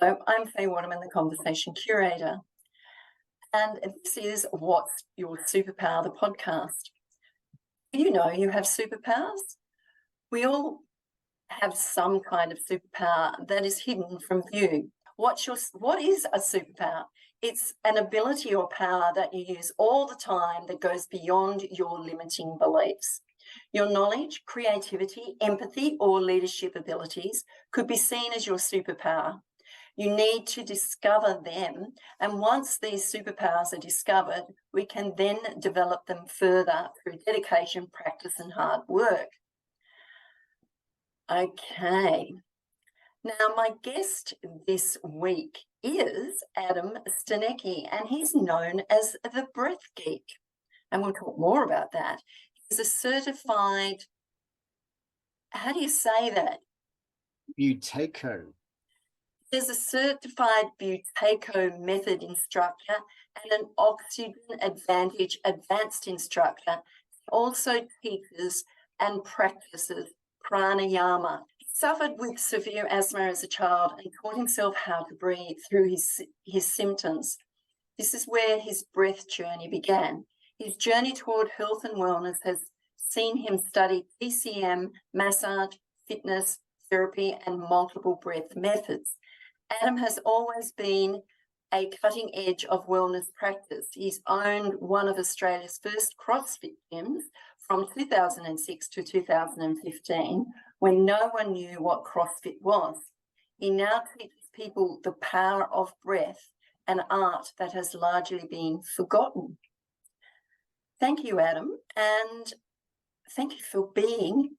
Hello, I'm Faye Waterman, the Conversation Curator, and this is What's Your Superpower, the podcast. Do you know you have superpowers? We all have some kind of superpower that is hidden from view. What is a superpower? It's an ability or power that you use all the time that goes beyond your limiting beliefs. Your knowledge, creativity, empathy, or leadership abilities could be seen as your superpower. You need to discover them, and once these superpowers are discovered, we can then develop them further through dedication, practice, and hard work. Okay, now my guest this week is Adam Stanecki, and he's known as the Breath Geek, and we'll talk more about that. He's a certified, how do you say that? Buteyko. There's a certified Buteyko Method instructor and an Oxygen Advantage advanced instructor. He also teaches and practices pranayama. He suffered with severe asthma as a child and taught himself how to breathe through his symptoms. This is where his breath journey began. His journey toward health and wellness has seen him study TCM, massage, fitness, therapy, and multiple breath methods. Adam has always been a cutting edge of wellness practice. He's owned one of Australia's first CrossFit gyms from 2006 to 2015, when no one knew what CrossFit was. He now teaches people the power of breath, an art that has largely been forgotten. Thank you, Adam, and thank you for being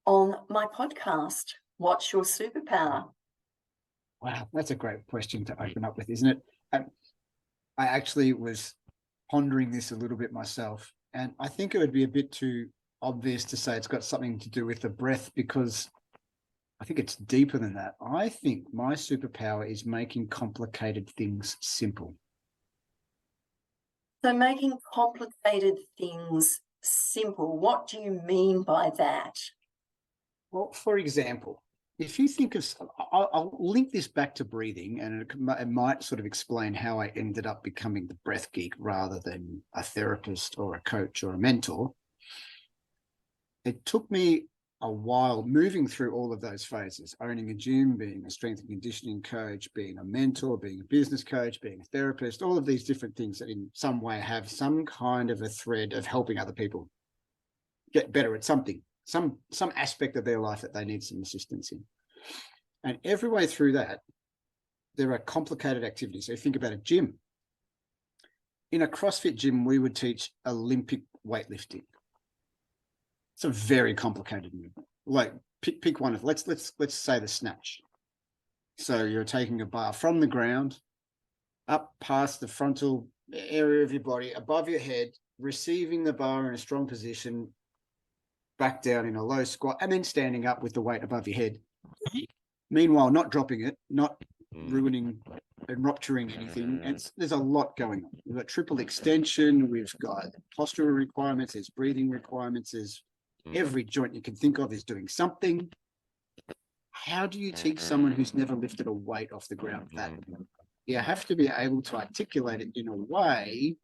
on my podcast, What's Your Superpower? Wow, that's a great question to open up with, isn't it? I actually was pondering this a little bit myself, and I think it would be a bit too obvious to say it's got something to do with the breath, because I think it's deeper than that. I think my superpower is making complicated things simple. So making complicated things simple, what do you mean by that? Well, for example, if you think of, I'll link this back to breathing, and it might sort of explain how I ended up becoming the breath geek rather than a therapist or a coach or a mentor. It took me a while moving through all of those phases, owning a gym, being a strength and conditioning coach, being a mentor, being a business coach, being a therapist, all of these different things that in some way have some kind of a thread of helping other people get better at something. Some aspect of their life that they need some assistance in. And every way through that, there are complicated activities. So you think about a gym. In a CrossFit gym, we would teach Olympic weightlifting. It's a very complicated movement. Like pick one of, let's say the snatch. So you're taking a bar from the ground up past the frontal area of your body, above your head, receiving the bar in a strong position, back down in a low squat, and then standing up with the weight above your head. Meanwhile, not dropping it, not ruining and rupturing anything. And there's a lot going on. We've got triple extension, we've got postural requirements, there's breathing requirements, there's every joint you can think of is doing something. How do you teach someone who's never lifted a weight off the ground that? You have to be able to articulate it in a way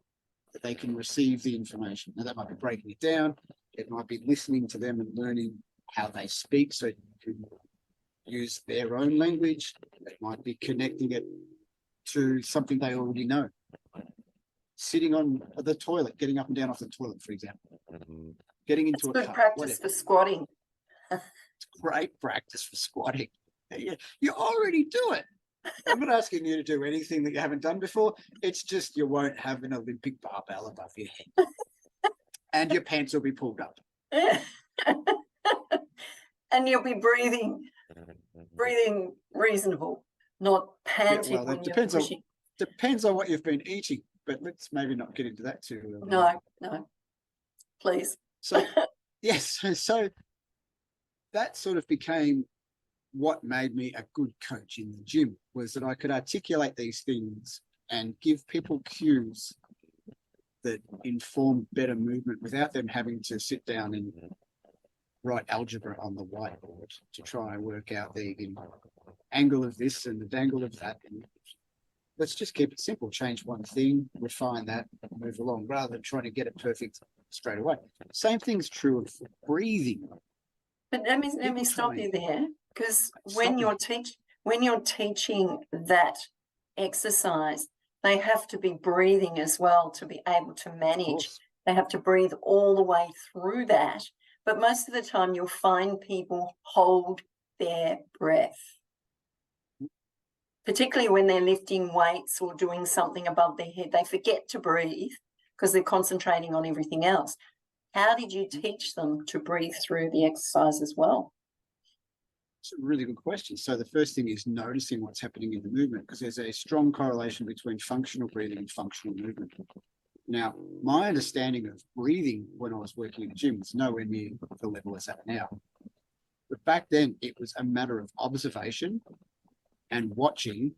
that they can receive the information. Now, that might be breaking it down. It might be listening to them and learning how they speak so you can use their own language. It might be connecting it to something they already know. Sitting on the toilet, getting up and down off the toilet, for example. Getting into It's good practice for squatting. It's great practice for squatting. You already do it. I'm not asking you to do anything that you haven't done before. It's just you won't have an Olympic barbell above your head. And your pants will be pulled up. And you'll be breathing reasonable, not panting. Yeah, well, that depends on what you've been eating, but let's maybe not get into that too early. No, please. So, yes, so that sort of became what made me a good coach in the gym, was that I could articulate these things and give people cues that inform better movement without them having to sit down and write algebra on the whiteboard to try and work out angle of this and the angle of that. And let's just keep it simple. Change one thing, refine that, move along, rather than trying to get it perfect straight away. Same thing's true of breathing. But let me stop you there, because when you're teaching that exercise, they have to be breathing as well to be able to manage. They have to breathe all the way through that. But most of the time you'll find people hold their breath, particularly when they're lifting weights or doing something above their head. They forget to breathe because they're concentrating on everything else. How did you teach them to breathe through the exercise as well? It's a really good question. So the first thing is noticing what's happening in the movement, because there's a strong correlation between functional breathing and functional movement. Now, my understanding of breathing when I was working in the gym was nowhere near the level it's at now. But back then, it was a matter of observation and watching,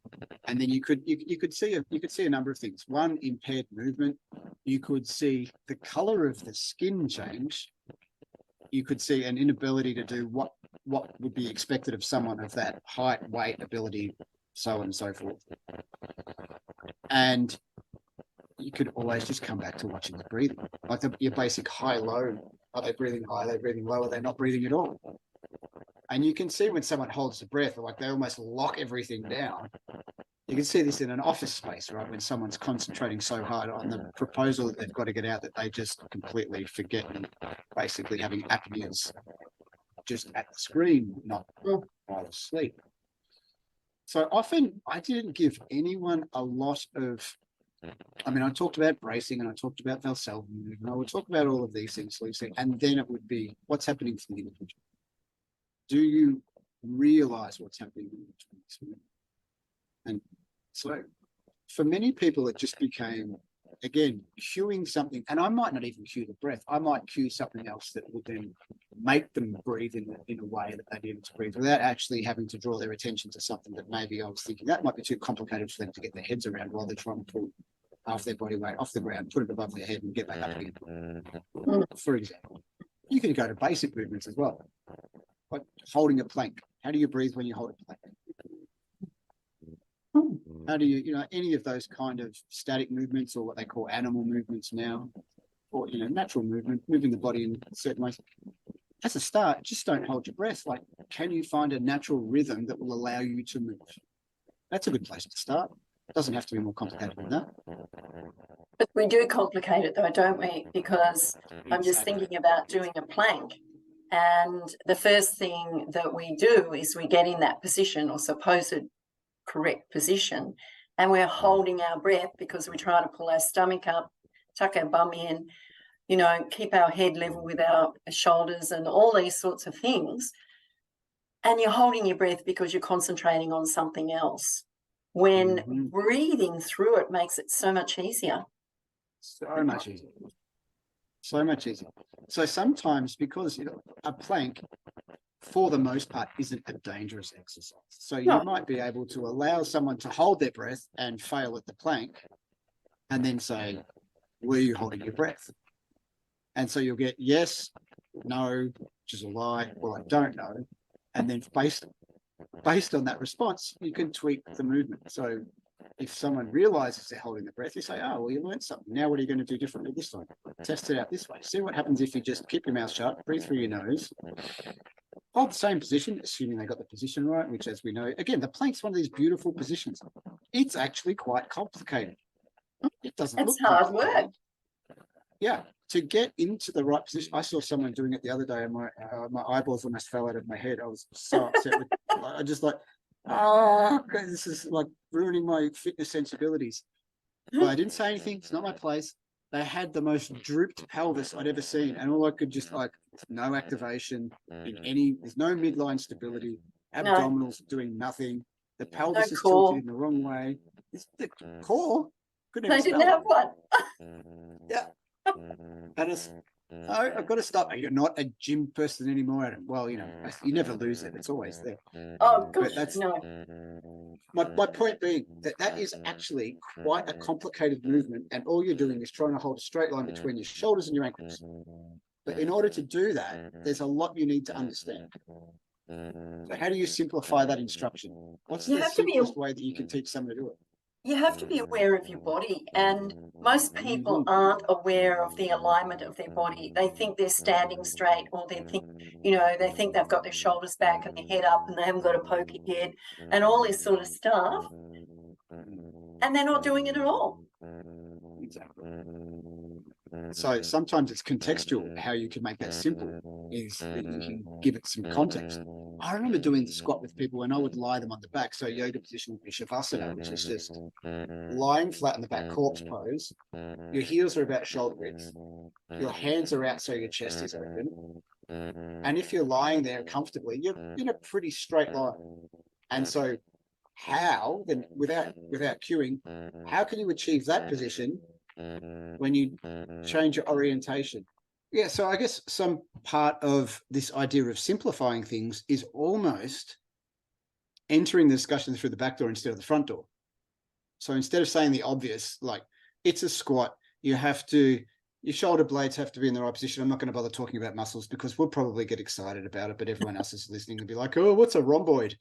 and then you could see a number of things. One, impaired movement. You could see the color of the skin change. You could see an inability to do what would be expected of someone of that height, weight, ability, so on and so forth. And you could always just come back to watching the breathing, like your basic high-low. Are they breathing high? Are they breathing low? Are they not breathing at all? And you can see when someone holds the breath, like they almost lock everything down. You can see this in an office space, right? When someone's concentrating so hard on the proposal that they've got to get out that they just completely forget, and basically having apneas just at the screen, not while asleep. So often I didn't give anyone a lot of, I mean, I talked about bracing and I talked about Valsalva movement, and I would talk about all of these things, Lucy, and then it would be what's happening to the individual. Do you realize what's happening in this movement? And so for many people, it just became, again, cueing something. And I might not even cue the breath. I might cue something else that would then make them breathe in a way that they needed to breathe without actually having to draw their attention to something that maybe I was thinking that might be too complicated for them to get their heads around while they're trying to pull half their body weight off the ground, put it above their head and get back up again. For example, you can go to basic movements as well, like holding a plank. How do you breathe when you hold a plank? How do you, any of those kind of static movements, or what they call animal movements now, or, natural movement, moving the body in certain ways. As a start, just don't hold your breath. Like, can you find a natural rhythm that will allow you to move? That's a good place to start. It doesn't have to be more complicated than that. But we do complicate it though, don't we? Because I'm just thinking about doing a plank. And the first thing that we do is we get in that position, or supposed correct position, and we're holding our breath because we try to pull our stomach up, tuck our bum in, keep our head level with our shoulders and all these sorts of things. And you're holding your breath because you're concentrating on something else. When breathing through it makes it so much easier. So much easier. So much easier. So sometimes, because a plank, for the most part, isn't a dangerous exercise. So you might be able to allow someone to hold their breath and fail at the plank, and then say, were you holding your breath? And so you'll get yes, no, which is a lie, well, I don't know. And then based on that response, you can tweak the movement. So if someone realizes they're holding the breath, you say, oh, well, you learned something. Now what are you going to do differently this time? Test it out this way. See what happens if you just keep your mouth shut, breathe through your nose, hold the same position, assuming they got the position right, which, as we know, again, the plank's one of these beautiful positions. It's actually quite complicated. It doesn't look hard work. Yeah, to get into the right position. I saw someone doing it the other day, and my eyeballs almost fell out of my head. I was so upset with I just like, this is like ruining my fitness sensibilities. But I didn't say anything. It's not my place. They had the most drooped pelvis I'd ever seen, and all I could just no activation in any. There's no midline stability. Abdominals doing nothing. The pelvis is tilted in the wrong way. It's the core. They didn't have one. Yeah. And it's, I've got to stop. You're not a gym person anymore. Well, you never lose it. It's always there. Oh, gosh, no. My point being that is actually quite a complicated movement, and all you're doing is trying to hold a straight line between your shoulders and your ankles. But in order to do that, there's a lot you need to understand. So how do you simplify that instruction? What's You the have to be simplest way that you can teach someone to do it? You have to be aware of your body, and most people aren't aware of the alignment of their body. They think they're standing straight, or they think, they think they've got their shoulders back and their head up and they haven't got a pokey head and all this sort of stuff. And they're not doing it at all. Exactly. So sometimes it's contextual. How you can make that simple is that you can give it some context. I remember doing the squat with people and I would lie them on the back. So yoga position would be shavasana, which is just lying flat in the back, corpse pose. Your heels are about shoulder width. Your hands are out so your chest is open. And if you're lying there comfortably, you're in a pretty straight line. And so how, then without cueing, how can you achieve that position when you change your orientation? Yeah, so I guess some part of this idea of simplifying things is almost entering the discussion through the back door instead of the front door. So instead of saying the obvious, like it's a squat, your shoulder blades have to be in the right position. I'm not going to bother talking about muscles because we'll probably get excited about it, but everyone else is listening and be like, oh, what's a rhomboid?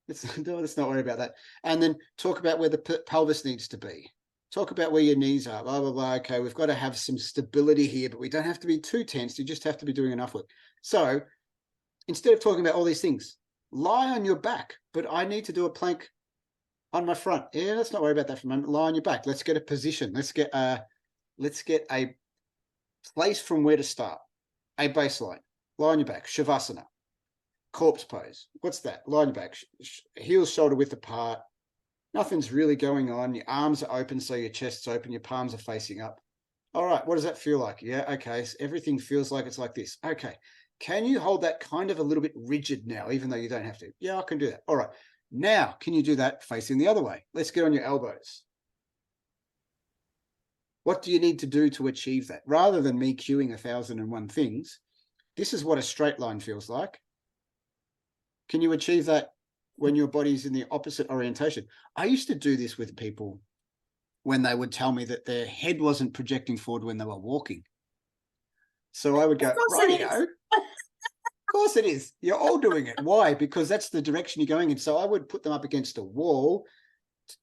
Let's not worry about that. And then talk about where the pelvis needs to be. Talk about where your knees are, blah, blah, blah. Okay, we've got to have some stability here, but we don't have to be too tense. You just have to be doing enough work. So instead of talking about all these things, lie on your back, but I need to do a plank on my front. Yeah, let's not worry about that for a moment. Lie on your back. Let's get a position. Let's get a place from where to start. A baseline. Lie on your back. Shavasana. Corpse pose. What's that? Lie on your back. Heels shoulder width apart. Nothing's really going on. Your arms are open, so your chest's open. Your palms are facing up. All right, what does that feel like? Yeah, okay. So everything feels like it's like this. Okay. Can you hold that kind of a little bit rigid now, even though you don't have to? Yeah, I can do that. All right. Now, can you do that facing the other way? Let's get on your elbows. What do you need to do to achieve that? Rather than me cueing 1,001 things, this is what a straight line feels like. Can you achieve that when your body's in the opposite orientation? I used to do this with people when they would tell me that their head wasn't projecting forward when they were walking. So I would go, rightio. Of course it is. You're all doing it. Why? Because that's the direction you're going in. So I would put them up against a wall,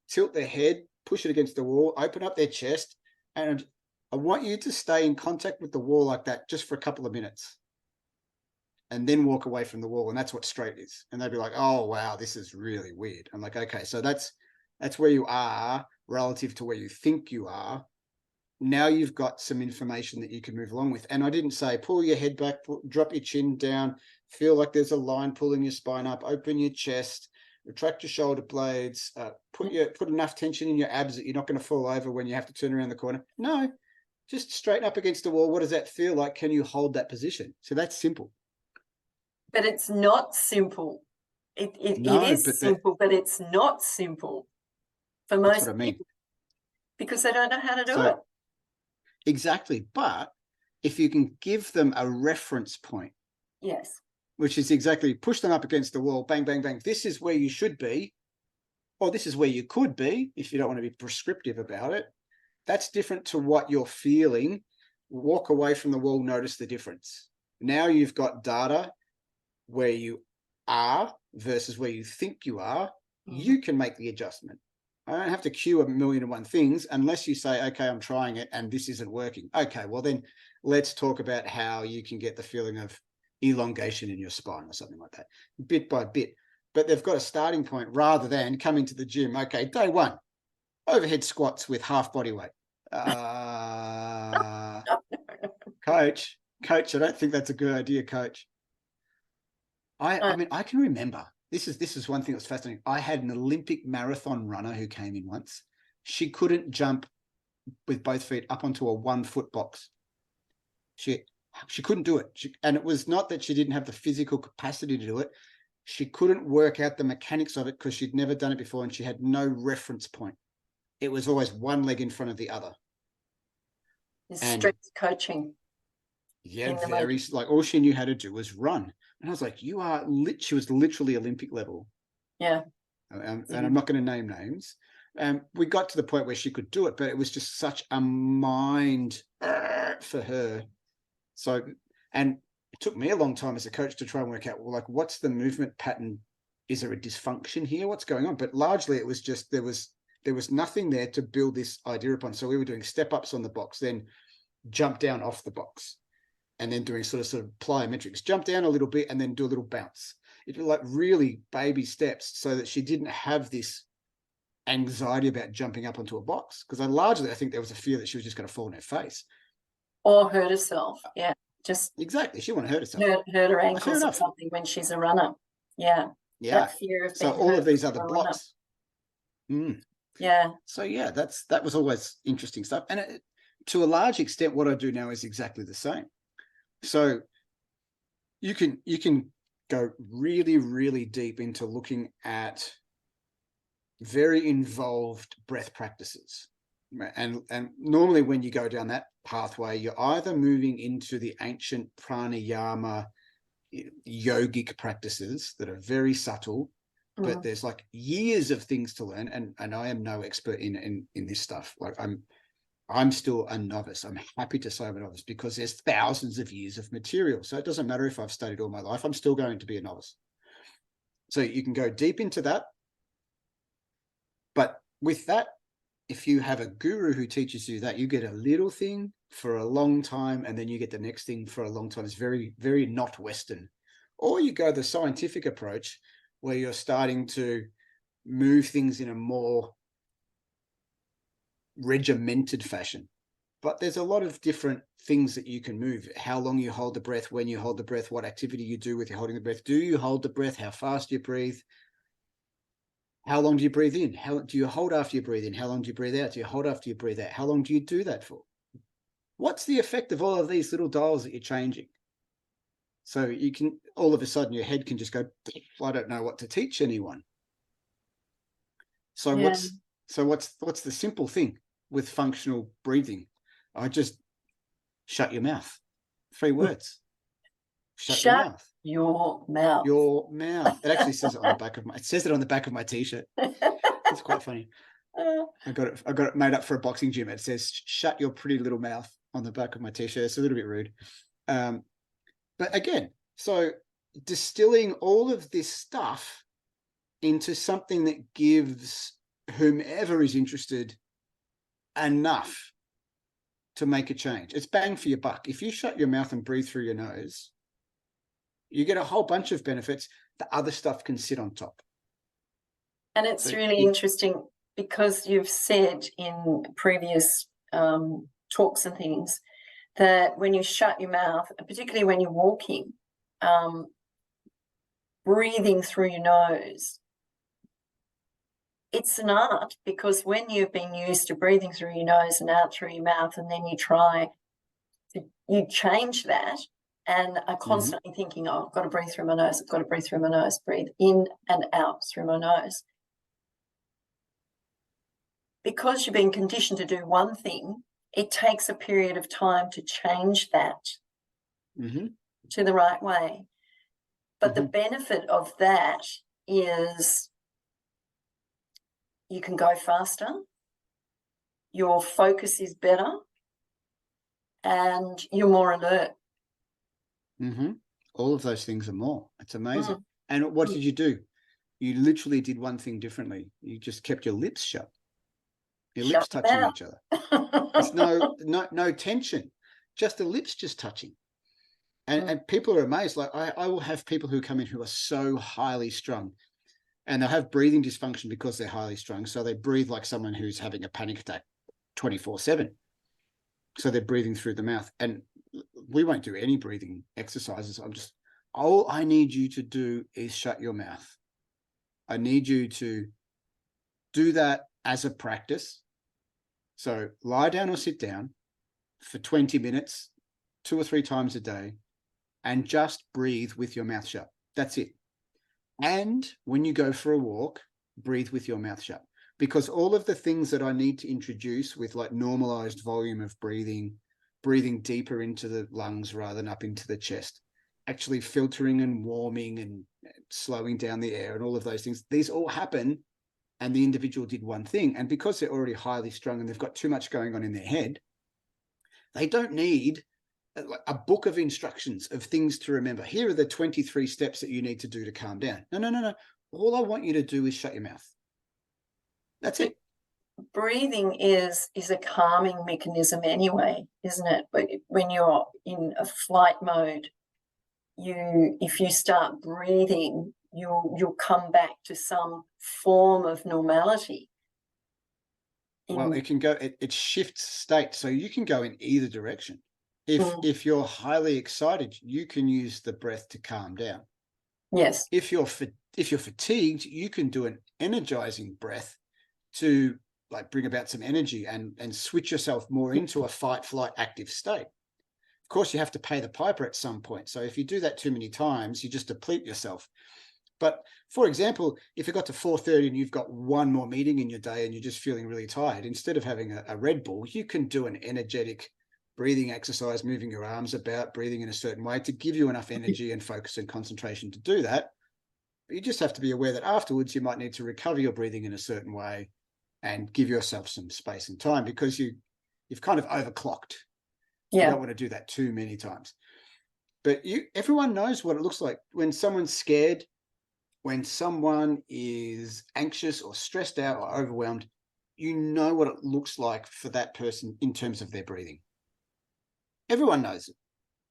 tilt their head, push it against the wall, open up their chest, and I want you to stay in contact with the wall like that just for a couple of minutes. And then walk away from the wall. And that's what straight is. And they'd be like, oh, wow, this is really weird. I'm like, okay, so that's where you are relative to where you think you are. Now you've got some information that you can move along with. And I didn't say, pull your head back, drop your chin down, feel like there's a line pulling your spine up, open your chest, retract your shoulder blades, put enough tension in your abs that you're not going to fall over when you have to turn around the corner. No, just straighten up against the wall. What does that feel like? Can you hold that position? So that's simple. But it's not simple. It is simple, but it's not simple for most people because they don't know how to do it. Exactly. But if you can give them a reference point, yes, which is exactly push them up against the wall, bang, bang, bang. This is where you should be, or this is where you could be if you don't want to be prescriptive about it. That's different to what you're feeling. Walk away from the wall, notice the difference. Now you've got data where you are versus where you think you are. You can make the adjustment. I don't have to cue 1,000,001 things unless you say, okay, I'm trying it and this isn't working. Okay, well then let's talk about how you can get the feeling of elongation in your spine or something like that, bit by bit. But they've got a starting point rather than coming to the gym. Okay, day one, overhead squats with half body weight. Coach, I don't think that's a good idea, coach. I mean, I can remember, this is one thing that's fascinating. I had an Olympic marathon runner who came in once. She couldn't jump with both feet up onto a 1-foot box. She couldn't do it. And it was not that she didn't have the physical capacity to do it. She couldn't work out the mechanics of it because she'd never done it before and she had no reference point. It was always one leg in front of the other. Strict coaching. Yeah, very, like all she knew how to do was run. And I was like, she was literally Olympic level. Yeah. And I'm not going to name names. We got to the point where she could do it, but it was just such a mind for her. So, and took me a long time as a coach to try and work out, well, like, what's the movement pattern? Is there a dysfunction here? What's going on? But largely it was just, there was nothing there to build this idea upon. So we were doing step ups on the box, then jump down off the box, and then doing sort of plyometrics, jump down a little bit and then do a little bounce. It was like really baby steps, so that she didn't have this anxiety about jumping up onto a box. Because I think there was a fear that she was just going to fall on her face. Or hurt herself. Yeah. Just exactly. She wouldn't hurt herself. Hurt her ankles or something when she's a runner. Yeah. Yeah. That fear of so all of these other blocks. Yeah. So yeah, that was always interesting stuff. And to a large extent, what I do now is exactly the same. So you can go really, really deep into looking at very involved breath practices. And normally when you go down that pathway, you're either moving into the ancient pranayama yogic practices that are very subtle, but there's like years of things to learn. And I am no expert in this stuff. Like I'm still a novice. I'm happy to say I'm a novice because there's thousands of years of material. So it doesn't matter if I've studied all my life, I'm still going to be a novice. So you can go deep into that. But with that, if you have a guru who teaches you that, you get a little thing for a long time, and then you get the next thing for a long time. It's very, very not Western. Or you go the scientific approach, where you're starting to move things in a more regimented fashion. But there's a lot of different things that you can move. How long you hold the breath, when you hold the breath, what activity you do with your holding the breath. Do you hold the breath? How fast do you breathe? How long do you breathe in? How do you hold after you breathe in? How long do you breathe out? Do you hold after you breathe out? How long do you do that for? What's the effect of all of these little dials that you're changing? So you can, all of a sudden your head can just go, I don't know what to teach anyone. So what's the simple thing with functional breathing? I just shut your mouth. 3 words. Shut your mouth. Your mouth. Your mouth. It actually says it on the back of my t-shirt. It's quite funny. I got it made up for a boxing gym. It says shut your pretty little mouth on the back of my t-shirt. It's a little bit rude. But again, so distilling all of this stuff into something that gives whomever is interested enough to make a change. It's bang for your buck. If you shut your mouth and breathe through your nose, you get a whole bunch of benefits. The other stuff can sit on top. And it's really interesting because you've said in previous talks and things that when you shut your mouth, particularly when you're walking, breathing through your nose, it's an art, because when you've been used to breathing through your nose and out through your mouth, and then you change that and are constantly thinking, oh, I've got to breathe through my nose, I've got to breathe through my nose, breathe in and out through my nose. Because you've been conditioned to do one thing, it takes a period of time to change that to the right way. But the benefit of that is you can go faster, your focus is better, and you're more alert. All of those things and more. It's amazing. And what did you do? You literally did one thing differently. You just kept your lips shut. Your lips touching each other. There's no tension, just the lips just touching. And people are amazed. Like I will have people who come in who are so highly strung, and they'll have breathing dysfunction because they're highly strung. So they breathe like someone who's having a panic attack 24/7. So they're breathing through the mouth. And we won't do any breathing exercises. All I need you to do is shut your mouth. I need you to do that as a practice. So lie down or sit down for 20 minutes, 2 or 3 times a day, and just breathe with your mouth shut. That's it. And when you go for a walk, breathe with your mouth shut. Because all of the things that I need to introduce with like normalized volume of breathing deeper into the lungs rather than up into the chest, actually filtering and warming and slowing down the air and all of those things, these all happen. And the individual did one thing. And because they're already highly strung and they've got too much going on in their head, they don't need a book of instructions of things to remember. Here are the 23 steps that you need to do to calm down. No. All I want you to do is shut your mouth. That's it. Breathing is a calming mechanism anyway, isn't it? But when you're in a flight mode, if you start breathing, you'll come back to some form of normality. Well, it can go, it shifts state, so you can go in either direction. If you're highly excited, you can use the breath to calm down. Yes. If you're fatigued, you can do an energizing breath to like bring about some energy and switch yourself more into a fight, flight, active state. Of course, you have to pay the piper at some point. So if you do that too many times, you just deplete yourself. But for example, if it got to 4:30 and you've got one more meeting in your day and you're just feeling really tired, instead of having a Red Bull, you can do an energetic breathing exercise, moving your arms about, breathing in a certain way to give you enough energy and focus and concentration to do that. But you just have to be aware that afterwards you might need to recover your breathing in a certain way and give yourself some space and time, because you've kind of overclocked. Yeah. You don't want to do that too many times. But everyone knows what it looks like when someone's scared, when someone is anxious or stressed out or overwhelmed. You know what it looks like for that person in terms of their breathing. Everyone knows it.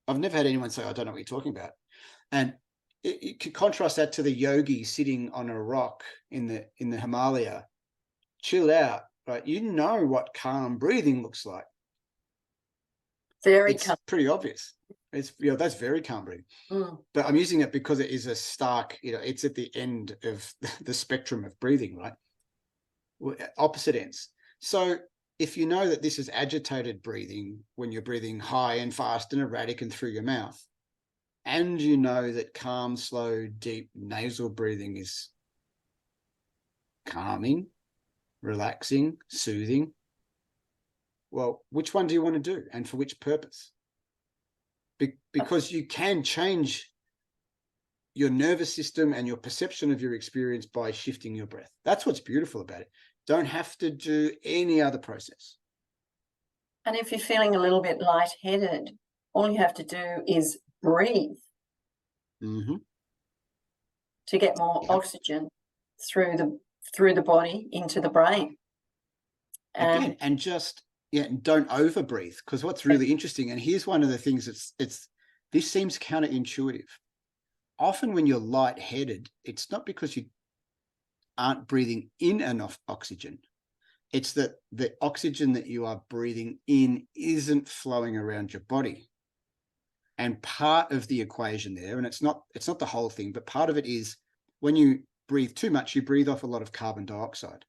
I've never had anyone say, I don't know what you're talking about. And you could contrast that to the yogi sitting on a rock in the Himalaya, chilled out, right? You know what calm breathing looks like. Very it's calm. Pretty obvious. It's, that's very calm breathing. But I'm using it because it is a stark, it's at the end of the spectrum of breathing, right? Opposite ends. So if you know that this is agitated breathing, when you're breathing high and fast and erratic and through your mouth, and you know that calm, slow, deep nasal breathing is calming, relaxing, soothing, well, which one do you want to do and for which purpose? Because you can change your nervous system and your perception of your experience by shifting your breath. That's what's beautiful about it. Don't have to do any other process. And if you're feeling a little bit lightheaded, all you have to do is breathe to get more oxygen through the body into the brain. Again, and just don't over breathe, because what's really interesting, and here's one of the things this seems counterintuitive. Often when you're lightheaded, it's not because you aren't breathing in enough oxygen. It's that the oxygen that you are breathing in isn't flowing around your body. And part of the equation there, and it's not the whole thing, but part of it is when you breathe too much, you breathe off a lot of carbon dioxide.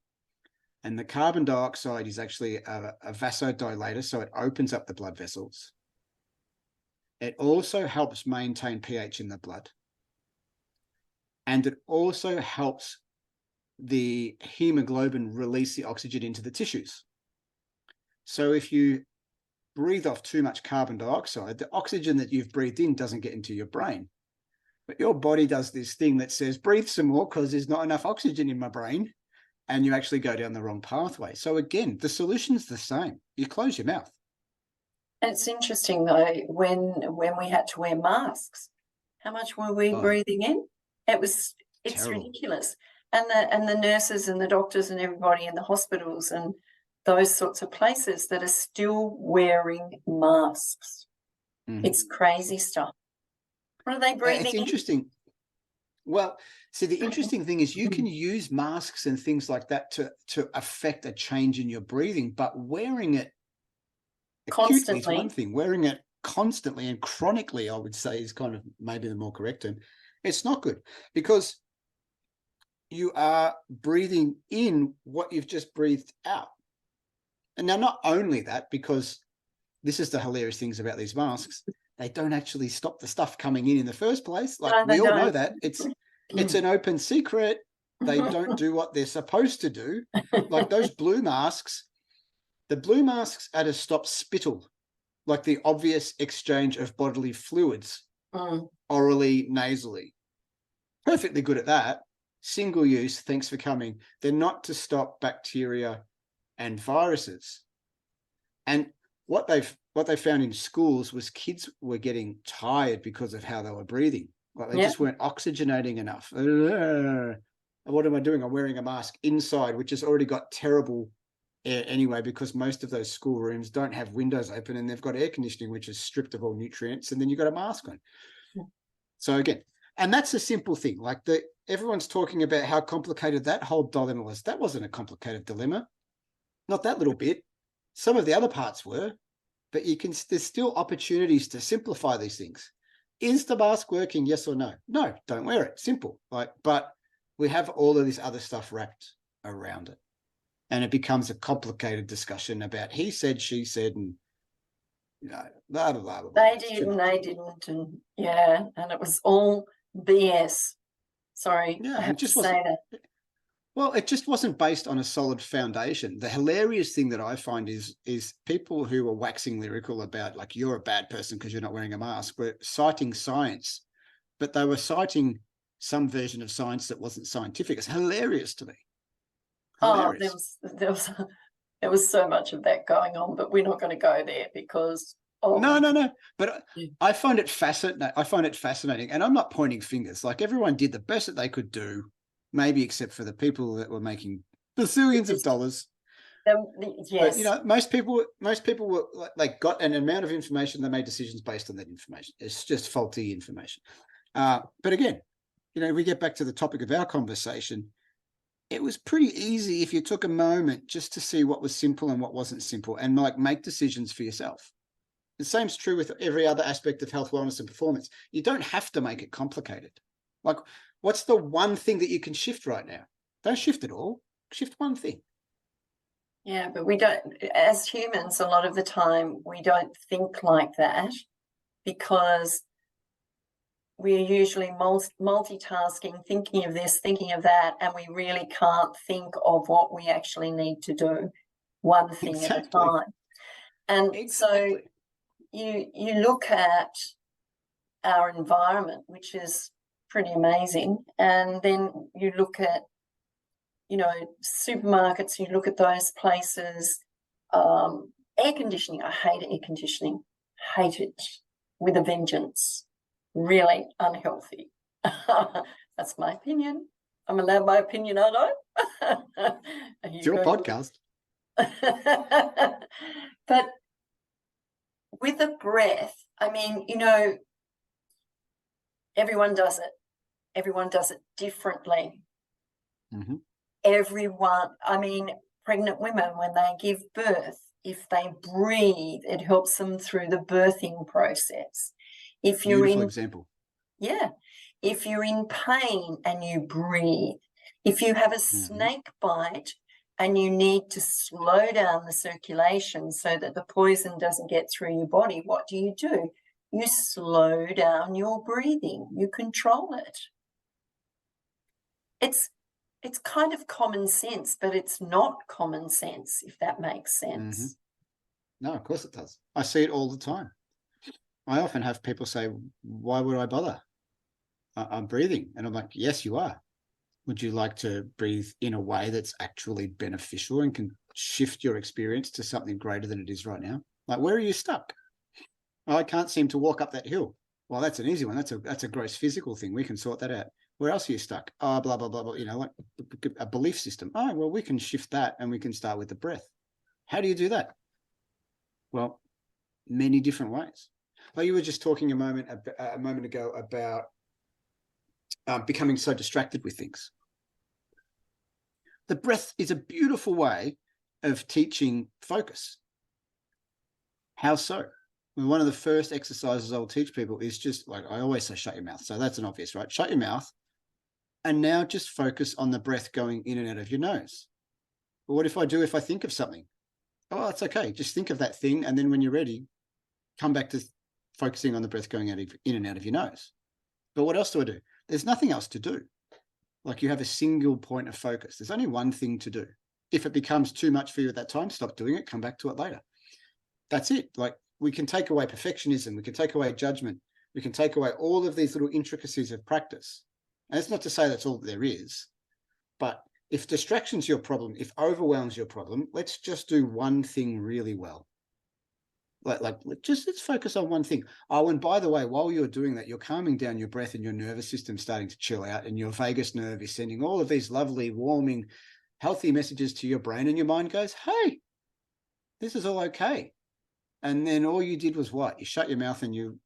And the carbon dioxide is actually a vasodilator, so it opens up the blood vessels. It also helps maintain pH in the blood. And it also helps the hemoglobin release the oxygen into the tissues. So if you breathe off too much carbon dioxide, the oxygen that you've breathed in doesn't get into your brain. But your body does this thing that says, breathe some more because there's not enough oxygen in my brain. And you actually go down the wrong pathway. So again, the solution's the same. You close your mouth. And it's interesting though, when we had to wear masks, how much were we breathing in? It's terrible. Ridiculous. And the nurses and the doctors and everybody in the hospitals and those sorts of places that are still wearing masks. It's crazy stuff. What are they breathing in? It's interesting. Well, see, the interesting thing is you can use masks and things like that to affect a change in your breathing, but wearing it acutely is one thing. Wearing it constantly and chronically, I would say, is kind of maybe the more correct term. It's not good, because you are breathing in what you've just breathed out. And now, not only that, because this is the hilarious things about these masks, they don't actually stop the stuff coming in the first place. Like, we all know that. It's an open secret. They don't do what they're supposed to do. Like those blue masks, the blue masks are to stop spittle, like the obvious exchange of bodily fluids, orally, nasally. Perfectly good at that. Single use, thanks for coming. They're not to stop bacteria and viruses. And what they've what they found in schools was kids were getting tired because of how they were breathing. Like they Yeah. just weren't oxygenating enough. What am I doing? I'm wearing a mask inside, which has already got terrible air anyway, because most of those schoolrooms don't have windows open and they've got air conditioning, which is stripped of all nutrients. And then you've got a mask on. So again, and that's a simple thing. Like everyone's talking about how complicated that whole dilemma was. That wasn't a complicated dilemma. Not that little bit. Some of the other parts were, but there's still opportunities to simplify these things. Is the mask working? Yes or no? No, don't wear it. Simple. But we have all of this other stuff wrapped around it. And it becomes a complicated discussion about he said, she said, and blah, blah, blah, blah. They did and they didn't. And yeah, and it was all BS. Sorry, Yeah, I have to say that. Well, it just wasn't based on a solid foundation. The hilarious thing that I find is people who are waxing lyrical about, like, you're a bad person because you're not wearing a mask, were citing science, but they were citing some version of science that wasn't scientific. It's hilarious to me. Hilarious. Oh, there was so much of that going on, but we're not going to go there because No. But I find it fascinating. And I'm not pointing fingers. Like, everyone did the best that they could do, maybe except for the people that were making bazillions of dollars. Yes. But, most people were, they got an amount of information. They made decisions based on that information. It's just faulty information. But again, we get back to the topic of our conversation. It was pretty easy if you took a moment just to see what was simple and what wasn't simple, and make decisions for yourself. The same is true with every other aspect of health, wellness, and performance. You don't have to make it complicated. Like, what's the one thing that you can shift right now? Don't shift it all. Shift one thing. Yeah, but we don't, as humans, a lot of the time, we don't think like that because we're usually multitasking, thinking of this, thinking of that, and we really can't think of what we actually need to do, one thing at a time. And so you look at our environment, which is pretty amazing, and then you look at, supermarkets, you look at those places, air conditioning. I hate air conditioning, hate it with a vengeance. Really unhealthy. That's my opinion. I'm allowed my opinion, aren't I? It's your podcast. But with the breath, everyone does it. Everyone does it differently. Mm-hmm. Pregnant women, when they give birth, if they breathe, it helps them through the birthing process. If you're Beautiful example. Yeah. If you're in pain and you breathe, if you have a snake bite and you need to slow down the circulation so that the poison doesn't get through your body, what do? You slow down your breathing. You control it. It's kind of common sense, but it's not common sense, if that makes sense. Mm-hmm. No, of course it does. I see it all the time. I often have people say, why would I bother? I'm breathing. And I'm like, yes, you are. Would you like to breathe in a way that's actually beneficial and can shift your experience to something greater than it is right now? Like, where are you stuck? Oh, I can't seem to walk up that hill. Well, that's an easy one. That's a gross physical thing. We can sort that out. Where else are you stuck? Oh, blah, blah, blah, blah. Like a belief system. Oh, well, we can shift that and we can start with the breath. How do you do that? Well, many different ways. Like you were just talking a moment ago about becoming so distracted with things. The breath is a beautiful way of teaching focus. How so? Well, one of the first exercises I'll teach people is just, like I always say, shut your mouth. So that's an obvious, right? Shut your mouth. And now just focus on the breath going in and out of your nose. But what if I think of something? Oh, that's okay. Just think of that thing. And then when you're ready, come back to focusing on the breath going in and out of your nose. But what else do I do? There's nothing else to do. Like, you have a single point of focus. There's only one thing to do. If it becomes too much for you at that time, stop doing it, come back to it later. That's it. Like, we can take away perfectionism. We can take away judgment. We can take away all of these little intricacies of practice. And it's not to say that's all there is, but if distraction's your problem, if overwhelm's your problem, let's just do one thing really well. Just let's focus on one thing. Oh, and by the way, while you're doing that, you're calming down your breath and your nervous system starting to chill out, and your vagus nerve is sending all of these lovely, warming, healthy messages to your brain, and your mind goes, hey, this is all okay. And then all you did was what? You shut your mouth and you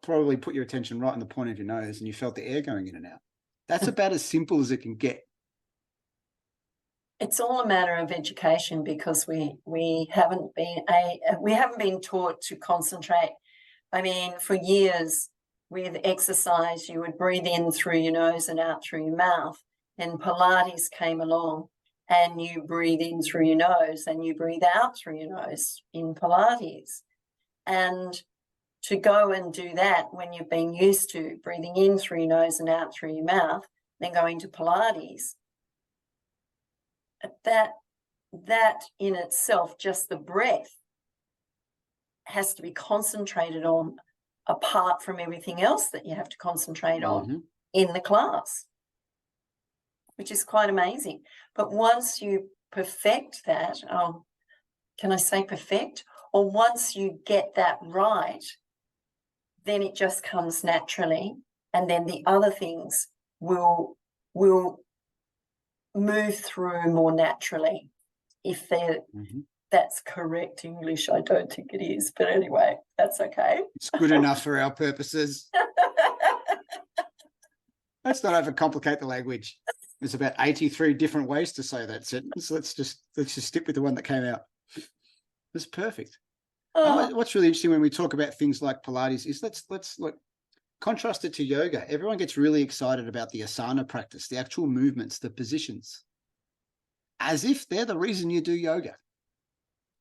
probably put your attention right on the point of your nose, and you felt the air going in and out. That's about as simple as it can get. It's all a matter of education, because we haven't been taught to concentrate. I mean, for years with exercise, you would breathe in through your nose and out through your mouth. Then Pilates came along, and you breathe in through your nose and you breathe out through your nose in Pilates. And to go and do that when you've been used to breathing in through your nose and out through your mouth, then going to Pilates, that in itself, just the breath, has to be concentrated on, apart from everything else that you have to concentrate on in the class, which is quite amazing. But once you perfect that, can I say perfect? Or once you get that right, then it just comes naturally, and then the other things will move through more naturally, if they're that's correct English. I don't think it is, but anyway, that's okay. It's good enough for our purposes. Let's not overcomplicate the language. There's about 83 different ways to say that sentence. Let's just stick with the one that came out. It's perfect. And what's really interesting when we talk about things like Pilates is let's look, contrast it to yoga. Everyone gets really excited about the asana practice, the actual movements, the positions, as if they're the reason you do yoga.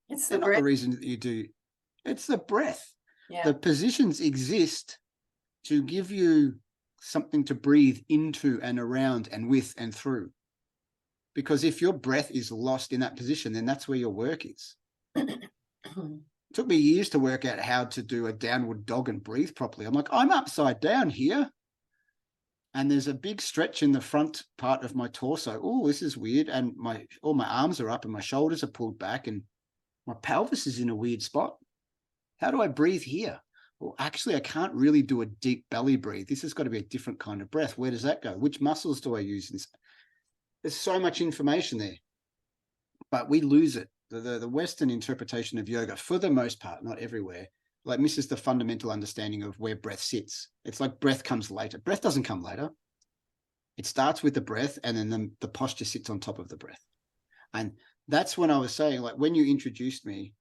They're not the reason that you do. It's the breath. Yeah. The positions exist to give you something to breathe into and around and with and through. Because if your breath is lost in that position, then that's where your work is. It took me years to work out how to do a downward dog and breathe properly. I'm like, I'm upside down here, and there's a big stretch in the front part of my torso. Oh, this is weird. And all my arms are up and my shoulders are pulled back and my pelvis is in a weird spot. How do I breathe here? Well, actually, I can't really do a deep belly breathe. This has got to be a different kind of breath. Where does that go? Which muscles do I use? There's so much information there, but we lose it. The Western interpretation of yoga, for the most part, not everywhere, like misses the fundamental understanding of where breath sits. It's like breath comes later. Breath doesn't come later. It starts with the breath, and then the posture sits on top of the breath. And that's when I was saying, like, when you introduced me,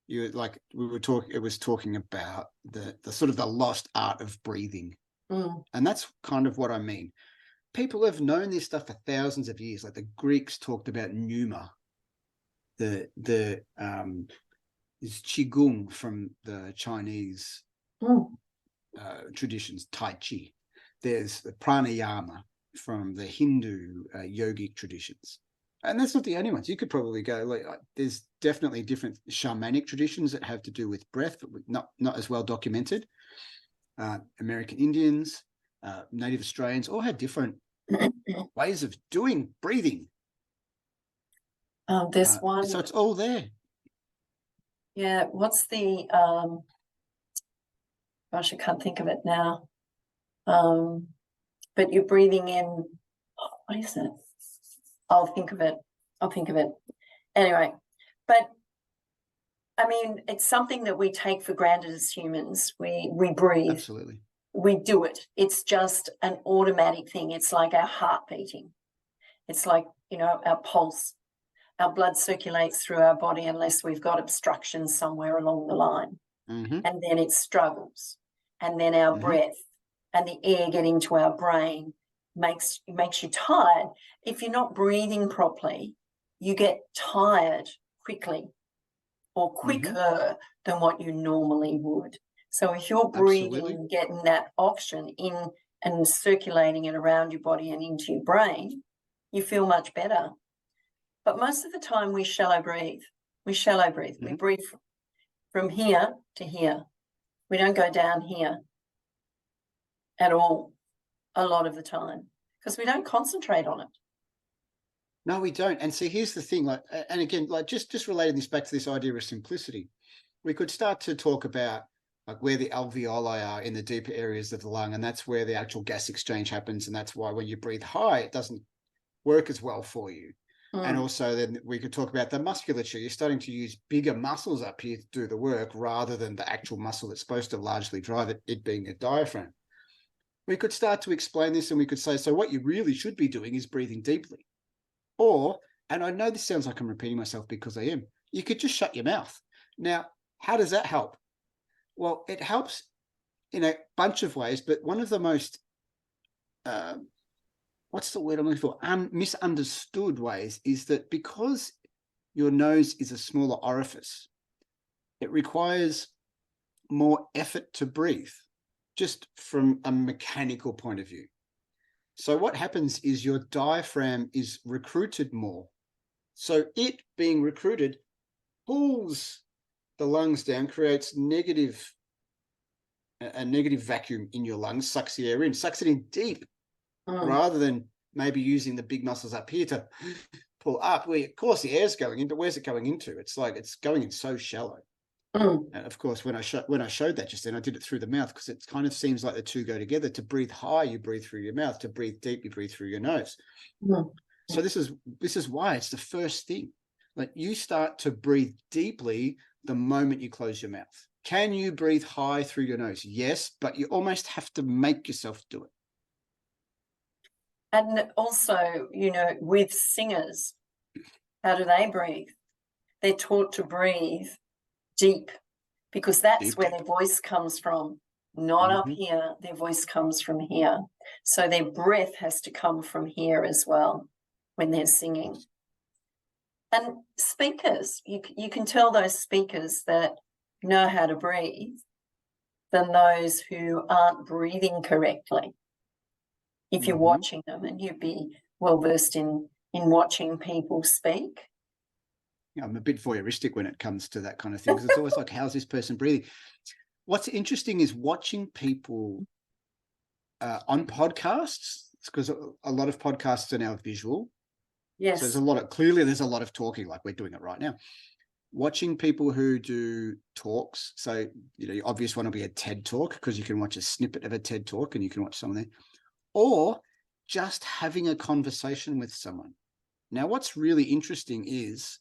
it was talking about the sort of the lost art of breathing. And that's kind of what I mean. People have known this stuff for thousands of years. Like the Greeks talked about pneuma. Is qigong from the Chinese traditions, Tai Chi. There's the pranayama from the Hindu yogic traditions. And that's not the only ones. You could probably go, there's definitely different shamanic traditions that have to do with breath, but not as well documented. American Indians, Native Australians all had different ways of doing breathing. There's one. So it's all there. Yeah. What's the, gosh, I can't think of it now. But you're breathing in, what is it? I'll think of it. Anyway, but I mean, it's something that we take for granted as humans. We breathe. Absolutely. We do it. It's just an automatic thing. It's like our heart beating. It's like, our pulse. Our blood circulates through our body unless we've got obstructions somewhere along the line. And then it struggles. And then our breath and the air getting to our brain makes you tired. If you're not breathing properly, you get tired quickly or quicker than what you normally would. So if you're breathing, getting that oxygen in and circulating it around your body and into your brain, you feel much better. But most of the time we shallow breathe. We breathe from here to here. We don't go down here at all a lot of the time because we don't concentrate on it. No, we don't. And see, here's the thing, and again, just relating this back to this idea of simplicity. we could start to talk about like where the alveoli are in the deeper areas of the lung, and that's where the actual gas exchange happens, and that's why when you breathe high, it doesn't work as well for you. And also then we could talk about the musculature. You're starting to use bigger muscles up here to do the work rather than the actual muscle that's supposed to largely drive it being a diaphragm. We could start to explain this, and we could say, so what you really should be doing is breathing deeply. Or, and I know this sounds like I'm repeating myself because I am, you could just shut your mouth. Now, how does that help? Well, it helps in a bunch of ways, but one of the most what's the word I'm looking for? Misunderstood ways is that because your nose is a smaller orifice, it requires more effort to breathe, just from a mechanical point of view. So what happens is your diaphragm is recruited more. So it being recruited pulls the lungs down, creates a negative vacuum in your lungs, sucks the air in, sucks it in deep, rather than maybe using the big muscles up here to pull up. Where, of course, the air's going in, but where's it going into? It's like it's going in so shallow. And of course, when I showed that just then, I did it through the mouth because it kind of seems like the two go together. To breathe high, you breathe through your mouth. To breathe deep, you breathe through your nose. So this is why it's the first thing. Like you start to breathe deeply the moment you close your mouth. Can you breathe high through your nose? Yes, but you almost have to make yourself do it. And also, you know, with singers, how do they breathe? They're taught to breathe deep because that's where their voice comes from, not up here. Their voice comes from here. So their breath has to come from here as well when they're singing. And speakers, you can tell those speakers that know how to breathe than those who aren't breathing correctly. If you're watching them, and you'd be well versed in watching people speak. Yeah, I'm a bit voyeuristic when it comes to that kind of thing, because it's always like, how's this person breathing? What's interesting is watching people on podcasts, because a lot of podcasts are now visual. Yes. So there's a lot of talking, like we're doing it right now. Watching people who do talks. So, you know, the obvious one will be a TED talk, because you can watch a snippet of a TED talk and you can watch someone there. Or just having a conversation with someone. Now, what's really interesting is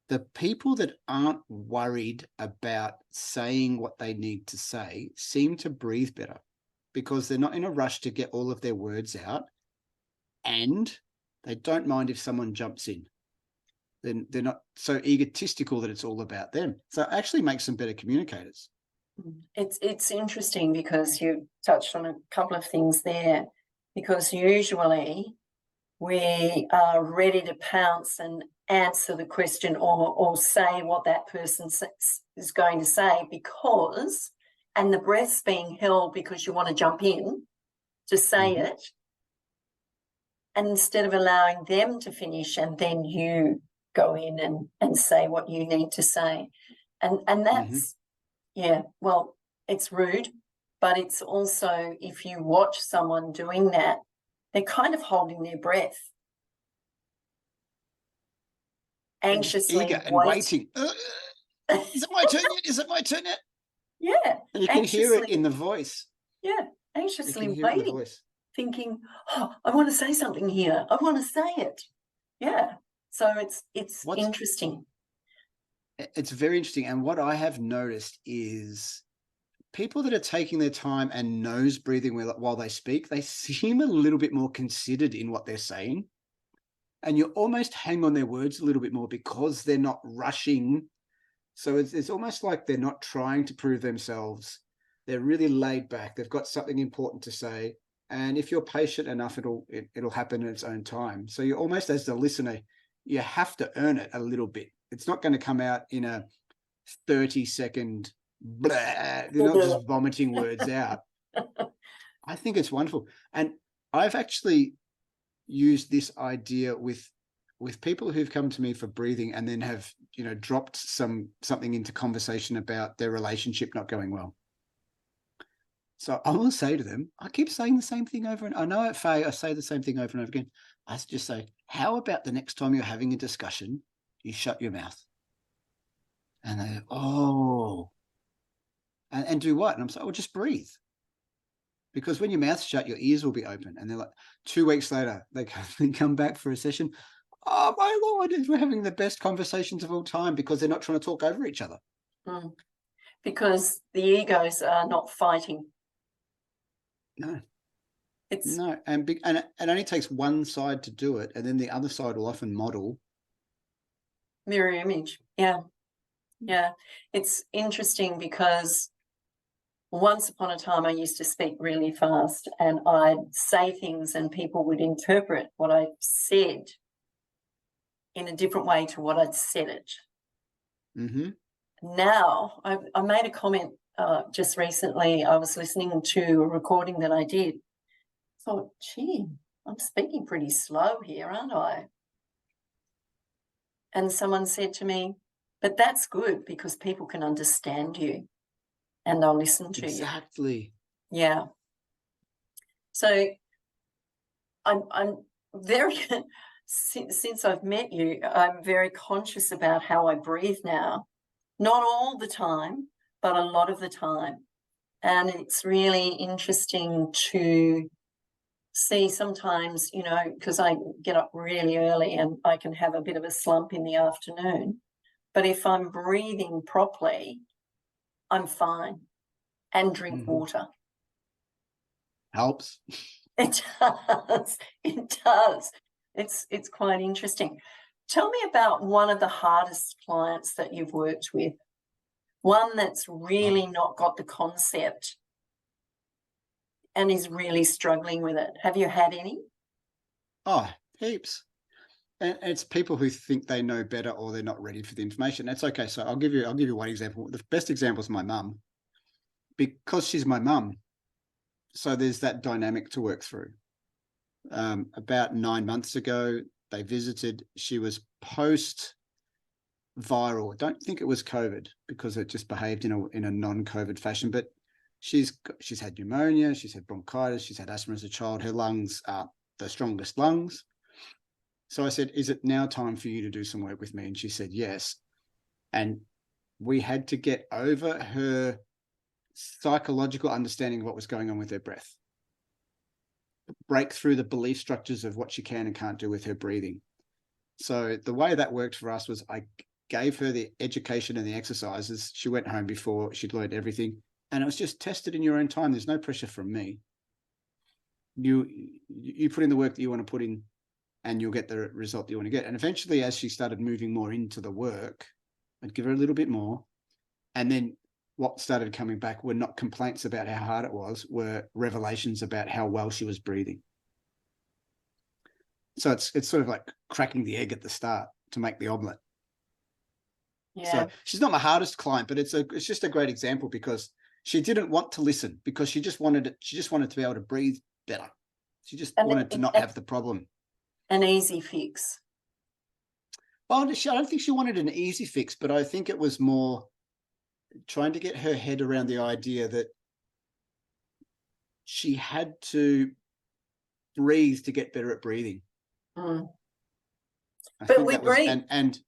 the people that aren't worried about saying what they need to say seem to breathe better, because they're not in a rush to get all of their words out, and they don't mind if someone jumps in. Then they're not so egotistical that it's all about them. So it actually makes them better communicators. It's interesting because you touched on a couple of things there, because usually we are ready to pounce and answer the question or say what that person is going to say, because, and the breath's being held because you want to jump in to say it, and instead of allowing them to finish and then you go in and say what you need to say. And that's, yeah, well, it's rude, but it's also, if you watch someone doing that, they're kind of holding their breath, anxiously eager and waiting. Is it my turn yet? Is it my turn yet? Yeah. And you can hear it in the voice. Yeah, anxiously You can hear it in the waiting, voice. thinking, oh, I want to say something here. I want to say it. Yeah. So it's interesting. It's very interesting. And what I have noticed is people that are taking their time and nose breathing while they speak, they seem a little bit more considered in what they're saying. And you almost hang on their words a little bit more because they're not rushing. So it's almost like they're not trying to prove themselves. They're really laid back. They've got something important to say. And if you're patient enough, it'll happen in its own time. So you almost, as the listener, you have to earn it a little bit. It's not going to come out in a 30-second blah. You're not just vomiting words out. I think it's wonderful. And I've actually used this idea with people who've come to me for breathing and then have, you know, dropped something into conversation about their relationship not going well. So I will say to them, I keep saying the same thing over, and I know at Faye I say the same thing over and over again. I just say, how about the next time you're having a discussion, you shut your mouth? And they, oh, and do what? And I'm saying, well, just breathe. Because when your mouth's shut, your ears will be open. And they're like, 2 weeks later, they come back for a session. Oh, my Lord, we're having the best conversations of all time because they're not trying to talk over each other. Because the egos are not fighting. No. It's No, and it only takes one side to do it, and then the other side will often model. mirror image. Yeah. Yeah. It's interesting because once upon a time I used to speak really fast and I'd say things and people would interpret what I said in a different way to what I'd said it. Mm-hmm. Now, I made a comment just recently. I was listening to a recording that I did. I thought, gee, I'm speaking pretty slow here, aren't I? And someone said to me, but that's good because people can understand you and they'll listen to you. Exactly. Yeah. So I'm very, since I've met you, I'm very conscious about how I breathe now. Not all the time, but a lot of the time. And it's really interesting to see sometimes, you know, because I get up really early and I can have a bit of a slump in the afternoon. But if I'm breathing properly, I'm fine. And drink water. Helps. It does. It does. It's quite interesting. Tell me about one of the hardest clients that you've worked with. One that's really not got the concept and is really struggling with it. Have you had any? Oh, heaps. And it's people who think they know better or they're not ready for the information. That's okay. So I'll give you one example. The best example is my mum, because she's my mum. So there's that dynamic to work through. About 9 months ago, they visited. She was post-viral. I don't think it was COVID because it just behaved in a non-COVID fashion. But she's had pneumonia. She's had bronchitis. She's had asthma as a child. Her lungs are the strongest lungs. So I said, is it now time for you to do some work with me? And she said, yes. And we had to get over her psychological understanding of what was going on with her breath, break through the belief structures of what she can and can't do with her breathing. So the way that worked for us was I gave her the education and the exercises. She went home before she'd learned everything, and it was just tested in your own time. There's no pressure from me. You put in the work that you want to put in, and you'll get the result that you want to get. And eventually, as she started moving more into the work, I'd give her a little bit more. And then what started coming back were not complaints about how hard it was, were revelations about how well she was breathing. So it's sort of like cracking the egg at the start to make the omelet. Yeah. So she's not my hardest client, but it's just a great example because she didn't want to listen because she just wanted to be able to breathe better. She just wanted to not have the problem. An easy fix. Well, I don't think she wanted an easy fix, but I think it was more trying to get her head around the idea that she had to breathe to get better at breathing. But we breathe. And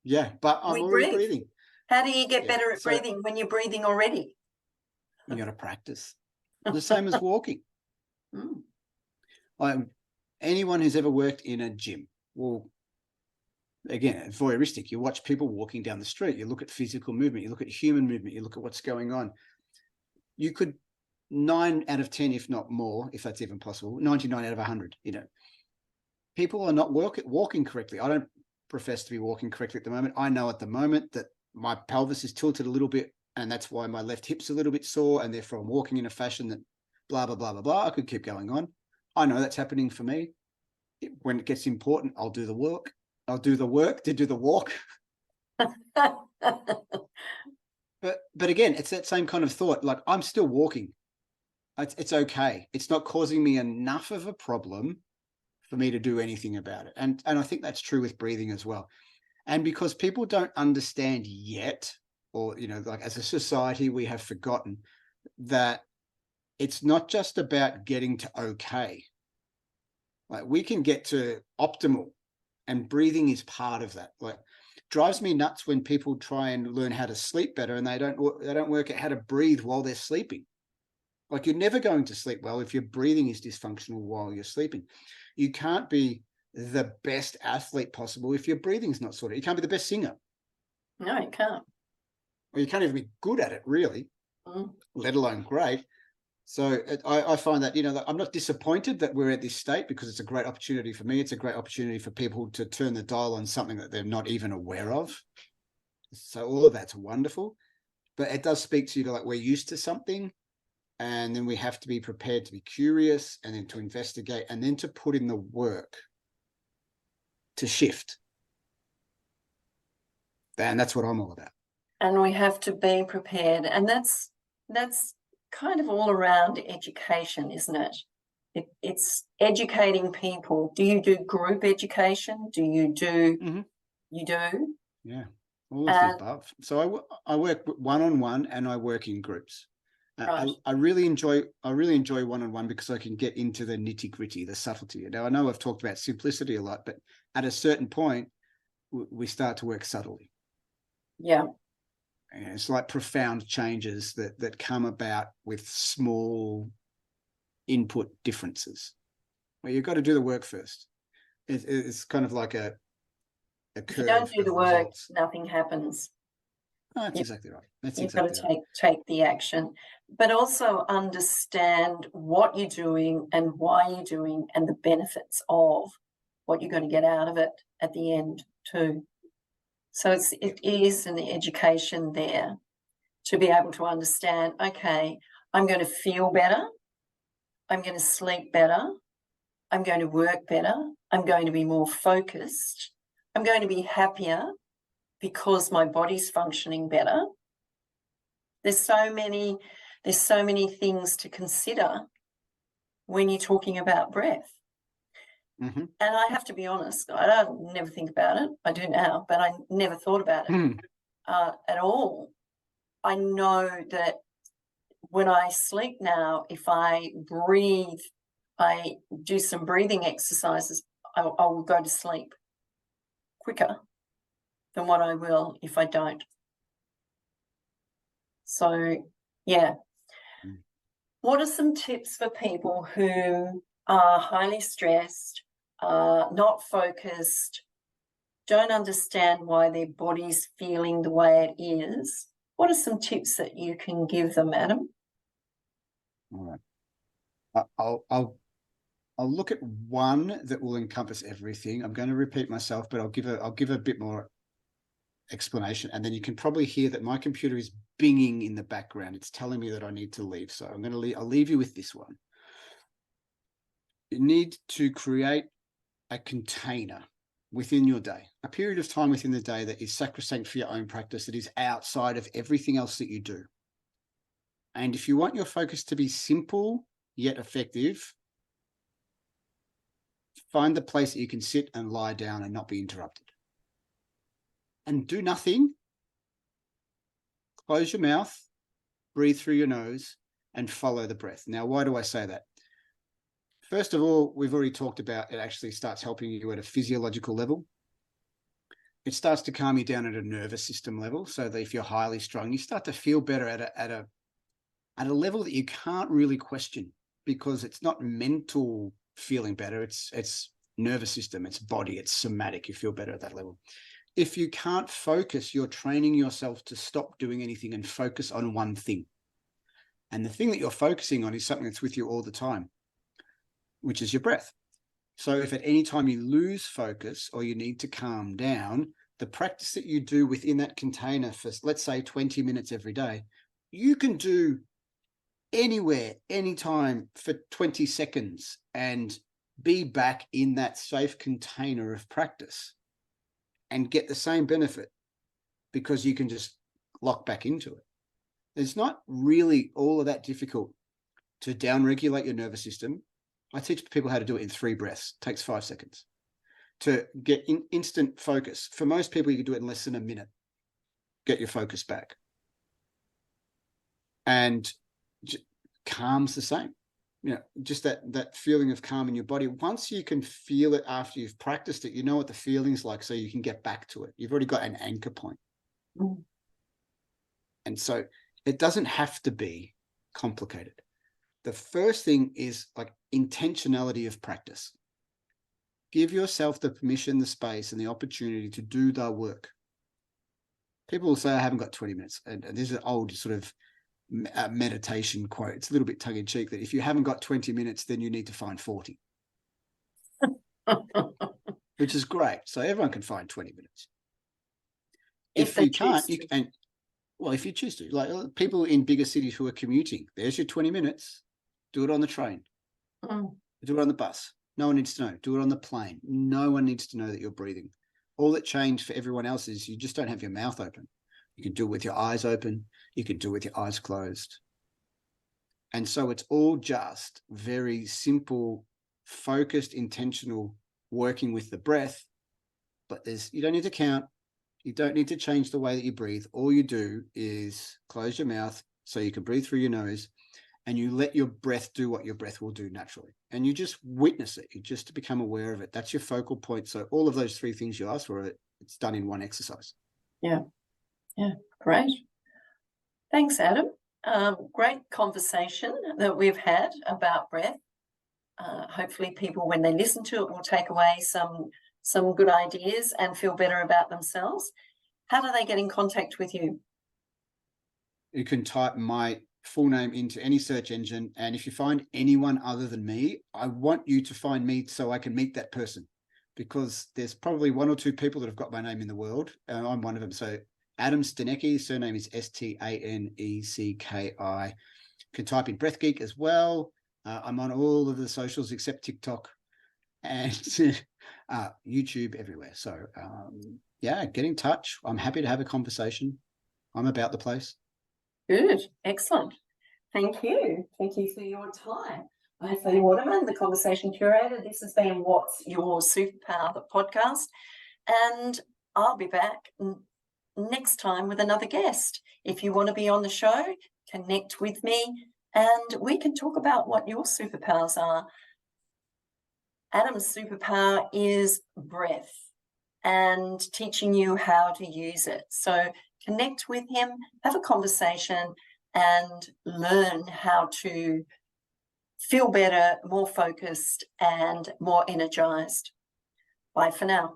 yeah, but I'm already breathing. How do you get better at breathing when you're breathing already? You got to practice. The same as walking. Anyone who's ever worked in a gym will, again, voyeuristic. You watch people walking down the street. You look at physical movement. You look at human movement. You look at what's going on. You could 9 out of 10, if not more, if that's even possible, 99 out of 100, people are not walking correctly. I don't profess to be walking correctly at the moment. I know at the moment that my pelvis is tilted a little bit, and that's why my left hip's a little bit sore, and therefore I'm walking in a fashion that blah, blah, blah, blah, blah. I could keep going on. I know that's happening for me. When it gets important, I'll do the work. I'll do the work to do the walk. But again, it's that same kind of thought. Like, I'm still walking. It's okay. It's not causing me enough of a problem for me to do anything about it. And I think that's true with breathing as well. And because people don't understand yet, or, like as a society, we have forgotten that it's not just about getting to okay. Like, we can get to optimal And breathing is part of that. Like, drives me nuts when people try and learn how to sleep better and they don't work out how to breathe while they're sleeping. Like, you're never going to sleep well if your breathing is dysfunctional while you're sleeping. You can't be the best athlete possible if your breathing's not sorted. You can't be the best singer. No, you can't. Or you can't even be good at it, really, let alone great. So I find that, I'm not disappointed that we're at this state, because it's a great opportunity for me. It's a great opportunity for people to turn the dial on something that they're not even aware of. So all of that's wonderful. But it does speak to you to, like, we're used to something, and then we have to be prepared to be curious, and then to investigate, and then to put in the work to shift. And that's what I'm all about. And we have to be prepared. And that's kind of all around education, isn't it? It's educating people. Do you do group education? Do you do? You do? Yeah, all of the above. So I work one-on-one and I work in groups. Right. I really enjoy one-on-one because I can get into the nitty-gritty, the subtlety. Now, I know I've talked about simplicity a lot, but at a certain point, we start to work subtly. Yeah. And it's like profound changes that come about with small input differences. Well, you've got to do the work first. It's kind of like a curve. If you don't do the work, results. Nothing happens. Oh, that's exactly right. You've got to take the action, but also understand what you're doing and why you're doing, and the benefits of what you're going to get out of it at the end too. So it is an education there to be able to understand, okay, I'm going to feel better, I'm going to sleep better, I'm going to work better, I'm going to be more focused, I'm going to be happier because my body's functioning better. There's so many things to consider when you're talking about breath. And I have to be honest, I don't never think about it. I do now, but I never thought about it at all. I know that when I sleep now, if I breathe, I do some breathing exercises, I will go to sleep quicker than what I will if I don't. So, yeah. What are some tips for people who are highly stressed, not focused, don't understand why their body's feeling the way it is? What are some tips that you can give them, Adam? All right. I'll look at one that will encompass everything. I'm going to repeat myself, but I'll give a bit more explanation, and then you can probably hear that my computer is binging in the background. It's telling me that I need to leave. So I'll leave you with this one. You need to create a container within your day, a period of time within the day that is sacrosanct for your own practice, that is outside of everything else that you do. And if you want your focus to be simple yet effective, find the place that you can sit and lie down and not be interrupted. And do nothing. Close your mouth, breathe through your nose, and follow the breath. Now, why do I say that? First of all, we've already talked about it actually starts helping you at a physiological level. It starts to calm you down at a nervous system level, so that if you're highly strung, you start to feel better at a level that you can't really question, because it's not mental feeling better. It's nervous system, it's body, it's somatic. You feel better at that level. If you can't focus, you're training yourself to stop doing anything and focus on one thing. And the thing that you're focusing on is something that's with you all the time, which is your breath. So if at any time you lose focus or you need to calm down, the practice that you do within that container for, let's say, 20 minutes every day, you can do anywhere, anytime for 20 seconds and be back in that safe container of practice and get the same benefit, because you can just lock back into it. It's not really all of that difficult to downregulate your nervous system. I teach people how to do it in 3 breaths. It takes 5 seconds. To get instant focus. For most people, you can do it in less than a minute. Get your focus back. And calm's the same. just that feeling of calm in your body. Once you can feel it after you've practiced it, you know what the feeling's like, so you can get back to it. You've already got an anchor point. Mm. And so it doesn't have to be complicated. The first thing is like intentionality of practice. Give yourself the permission, the space, and the opportunity to do the work. People will say, I haven't got 20 minutes. And this is an old sort of meditation quote. It's a little bit tongue-in-cheek that if you haven't got 20 minutes, then you need to find 40. Which is great. So everyone can find 20 minutes. If you can't, you can, well, if you choose to, like people in bigger cities who are commuting, there's your 20 minutes. Do it on the train. Do it on the bus. No one needs to know. Do it on the plane. No one needs to know that you're breathing. All that changed for everyone else is you just don't have your mouth open. You can do it with your eyes open. You can do it with your eyes closed. And so it's all just very simple, focused, intentional working with the breath. But you don't need to count. You don't need to change the way that you breathe. All you do is close your mouth so you can breathe through your nose, and you let your breath do what your breath will do naturally. And you just witness it. You just become aware of it. That's your focal point. So all of those three things you asked for, it's done in one exercise. Yeah. Yeah. Great. Thanks, Adam. Great conversation that we've had about breath. Hopefully people, when they listen to it, will take away some good ideas and feel better about themselves. How do they get in contact with you? You can type my full name into any search engine. And if you find anyone other than me, I want you to find me so I can meet that person, because there's probably one or two people that have got my name in the world. I'm one of them. So Adam Stanecki, surname is Stanecki. You can type in Breath Geek as well. I'm on all of the socials except TikTok and YouTube, everywhere. So yeah, get in touch. I'm happy to have a conversation. I'm about the place. Good. Excellent. Thank you. Thank you for your time. I'm Fanny Waterman, the conversation curator. This has been What's Your Superpower, the podcast. And I'll be back next time with another guest. If you want to be on the show, connect with me and we can talk about what your superpowers are. Adam's superpower is breath and teaching you how to use it. So connect with him, have a conversation, and learn how to feel better, more focused, and more energized. Bye for now.